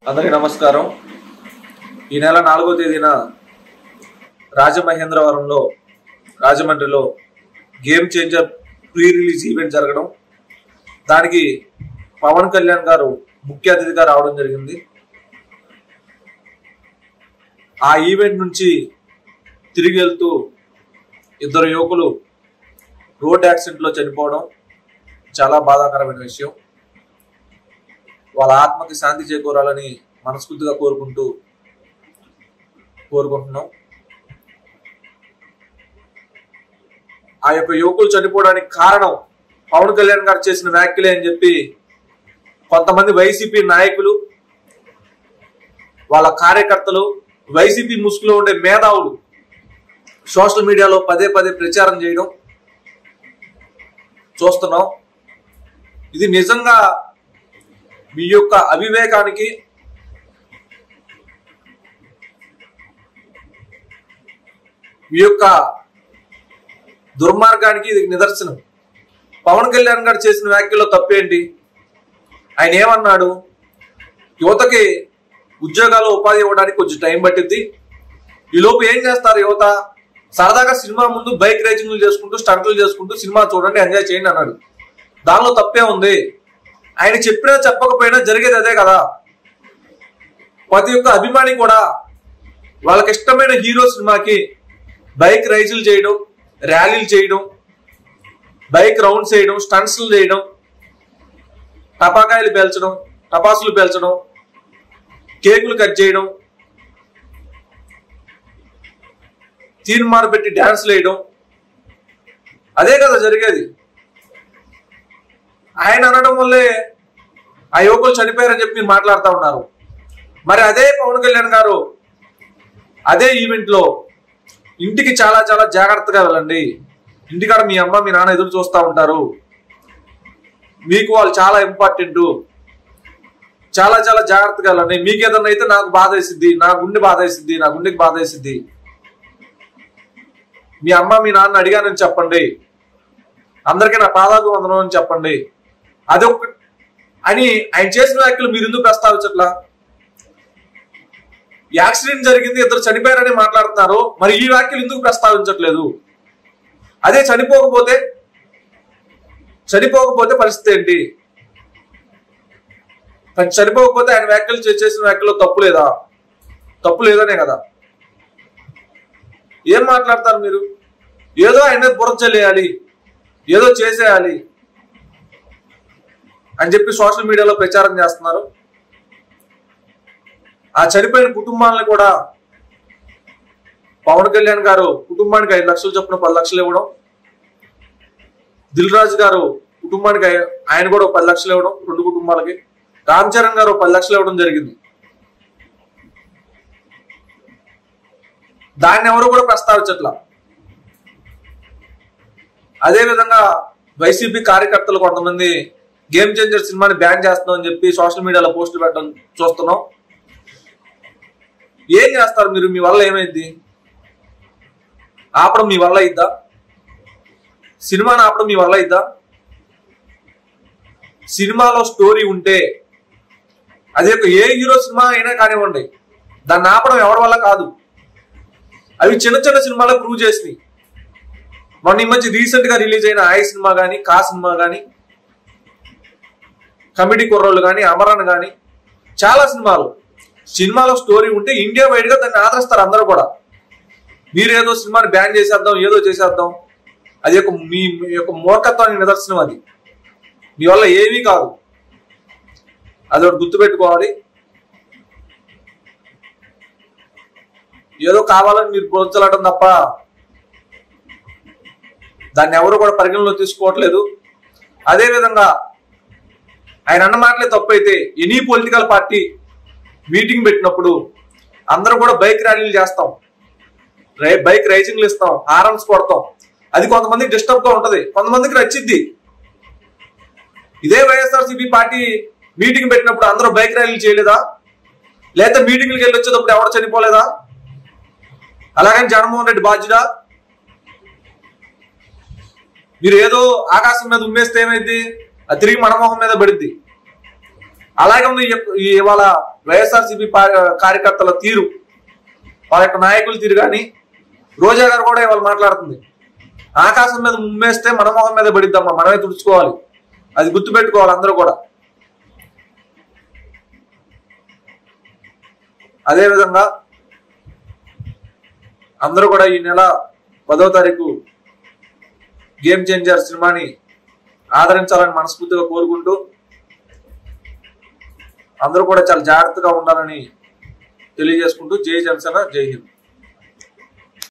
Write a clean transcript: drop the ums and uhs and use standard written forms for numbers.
అందరికీ నమస్కారం। ఈ నెల 4వ తేదీన రాజమండ్రిలో game changer pre release event జరగడం, దానికి పవన్ కళ్యాణ్ గారు ముఖ్య అతిథిగా రావడం జరిగింది। ఆ ఈవెంట్ నుంచి తిరిగి వెళ్తూ ఇద్దరు యువకులు రోడ్ యాక్సిడెంట్లో చనిపోవడం చాలా బాధాకరమైన విషయం। వాళ్ళ ఆత్మకి శాంతి చేకూరాలని మనస్ఫూర్తిగా కోరుకుంటున్నాం। ఆ యొక్క యువకులు చనిపోవడానికి కారణం పవన్ కళ్యాణ్ గారు చేసిన వ్యాఖ్యలే అని చెప్పి కొంతమంది వైసీపీ నాయకులు, వాళ్ళ కార్యకర్తలు, వైసీపీ ముసుగులో ఉండే మేధావులు సోషల్ మీడియాలో పదే ప్రచారం చేయడం చూస్తున్నాం। ఇది నిజంగా మీ యొక్క అవివేకానికి, మీ యొక్క దుర్మార్గానికి ఇది నిదర్శనం। పవన్ కళ్యాణ్ గారు చేసిన వ్యాఖ్యలో తప్పేంటి? ఆయన ఏమన్నాడు? యువతకి ఉద్యోగాలు ఉపాధి ఇవ్వడానికి కొంచెం టైం పట్టింది, ఈ లోపు ఏం చేస్తారు యువత? సరదాగా సినిమా ముందు బైక్ రేసింగ్లు చేసుకుంటూ, స్టంట్లు చేసుకుంటూ సినిమా చూడండి, ఎంజాయ్ చేయండి అన్నాడు। దానిలో తప్పే ఉంది? ఆయన చెప్పినా చెప్పకపోయినా జరిగేది అదే కదా। ప్రతి ఒక్క అభిమాని కూడా వాళ్ళకి ఇష్టమైన హీరో సినిమాకి బైక్ రైజులు చేయడం, ర్యాలీలు చేయడం, బైక్ రౌండ్స్ చేయడం, స్టంట్స్లు చేయడం, టపాసులు పేల్చడం, కేకులు కట్ చేయడం, తీర్మారు పెట్టి డ్యాన్స్లు వేయడం, అదే కదా జరిగేది। ఆయన అనడం వల్లే ఆ యువకులు చనిపోయారని చెప్పి మీరు మాట్లాడుతూ ఉన్నారు। మరి అదే పవన్ కళ్యాణ్ గారు అదే ఈవెంట్ లో ఇంటికి చాలా జాగ్రత్తగా వెళ్ళండి, ఇంటికాడ మీ అమ్మ మీ నాన్న ఎదురు చూస్తూ ఉంటారు, మీకు వాళ్ళు చాలా ఇంపార్టెంట్, చాలా జాగ్రత్తగా వెళ్ళండి, మీకు ఏదన్నా అయితే నాకు బాధ వేసిద్ది, నా గుండెకి బాధ వేసిద్ది, మీ అమ్మ మీ నాన్న అడిగానని చెప్పండి, అందరికీ నా పాదాభివందనం అని చెప్పండి, అదొక అని ఆయన చేసిన వ్యాఖ్యలు మీరు ఎందుకు ప్రస్తావించట్లా? యాక్సిడెంట్ జరిగింది, ఇద్దరు చనిపోయారని మాట్లాడుతున్నారు, మరి ఈ వ్యాఖ్యలు ఎందుకు ప్రస్తావించట్లేదు? అదే చనిపోకపోతే పరిస్థితి ఏంటి? చనిపోకపోతే ఆయన వ్యాఖ్యలు చేసిన వ్యాఖ్యలో తప్పు లేదనే కదా। ఏం మాట్లాడతారు మీరు? ఏదో ఆయన బుర్ర చల్లేయాలి, ఏదో చేసేయాలి అని చెప్పి సోషల్ మీడియాలో ప్రచారం చేస్తున్నారు। ఆ చనిపోయిన కుటుంబాలను కూడా పవన్ కళ్యాణ్ గారు కుటుంబానికి 5 లక్షలు చొప్పున 10 లక్షలు ఇవ్వడం, దిల్ రాజు గారు కుటుంబానికి ఆయన కూడా 10 లక్షలు ఇవ్వడం, 2 కుటుంబాలకి, రామ్ చరణ్ గారు 10 లక్షలు ఇవ్వడం జరిగింది। దాన్ని ఎవరు కూడా ప్రస్తావించట్లా। అదేవిధంగా వైసీపీ కార్యకర్తలు కొంతమంది గేమ్ చేంజర్ సినిమాని బ్యాన్ చేస్తున్నాం అని చెప్పి సోషల్ మీడియాలో పోస్టులు పెట్టడం చూస్తున్నాం। ఏం చేస్తారు మీరు? మీ వల్ల ఏమైంది? ఆపడం మీ వల్ల అయిద్దా? సినిమాని ఆపడం మీ వల్ల అయిద్దా? సినిమాలో స్టోరీ ఉంటే అదే ఏ హీరో సినిమా అయినా కానివ్వండి, దాన్ని ఆపడం ఎవరి వల్ల కాదు। అవి చిన్న సినిమాలో ప్రూవ్ చేసినాయి। మొన్న ఈ మధ్య రీసెంట్ గా రిలీజ్ అయిన ఆయ సినిమా కానీ, కా సినిమా కానీ, కమిటీ కుర్రోళ్ళు కానీ, అమరన్ కానీ, చాలా సినిమాలో స్టోరీ ఉంటే ఇండియా వైడ్ గా దాన్ని ఆదరిస్తారు అందరూ కూడా। మీరు ఏదో సినిమాని బ్యాన్ చేసేద్దాం, ఏదో చేసేద్దాం, అది మీ యొక్క మూర్ఖత్వానికి నిదర్శనం। అది మీ వల్ల ఏమీ కాదు, అది ఒకటి గుర్తుపెట్టుకోవాలి। ఏదో కావాలని మీరు ప్రోత్సహించడం తప్ప దాన్ని ఎవరు కూడా పరిగణలో తీసుకోవట్లేదు। అదేవిధంగా ఆయన అన్న మాటలే తప్పైతే ఎనీ పొలిటికల్ పార్టీ మీటింగ్ పెట్టినప్పుడు అందరూ కూడా బైక్ ర్యాలీలు చేస్తాం, బైక్ రైసింగ్లు ఇస్తాం, హారన్స్ కొడతాం, అది కొంతమందికి డిస్టర్బ్ గా ఉంటది, కొంతమందికి నచ్చిద్ది। ఇదే వైఎస్ఆర్సీపీ పార్టీ మీటింగ్ పెట్టినప్పుడు అందరూ బైక్ ర్యాలీలు చేయలేదా? లేదా మీటింగ్లకు వెళ్ళి వచ్చేటప్పుడు ఎవరు చనిపోలేదా? అలాగని జగన్మోహన్ రెడ్డి బాధ్యుడా? మీరు ఏదో ఆకాశం మీద ఉమ్మేస్తే ఏమైంది? అది తిరిగి మన మొహం మీద పడింది। అలాగే ఉంది ఇవాళ వైఎస్ఆర్సీపీ కార్యకర్తల తీరు, వాళ్ళ యొక్క నాయకుల తీరు కానీ, రోజా గారు కూడా ఇవాళ మాట్లాడుతుంది, ఆకాశం మీద ముమ్మేస్తే మన మొహం మీద పడిద్దమ్మా, మనమే తుడుచుకోవాలి, అది గుర్తుపెట్టుకోవాలి అందరూ కూడా. అదేవిధంగా అందరూ కూడా ఈ నెల 10వ తారీఖు గేమ్ చేంజర్ సినిమాని ఆదరించాలని మనస్ఫూర్తిగా కోరుకుంటూ, అందరూ కూడా చాలా జాగ్రత్తగా ఉండాలని తెలియజేసుకుంటూ, జై జనసేన, జై హింద్.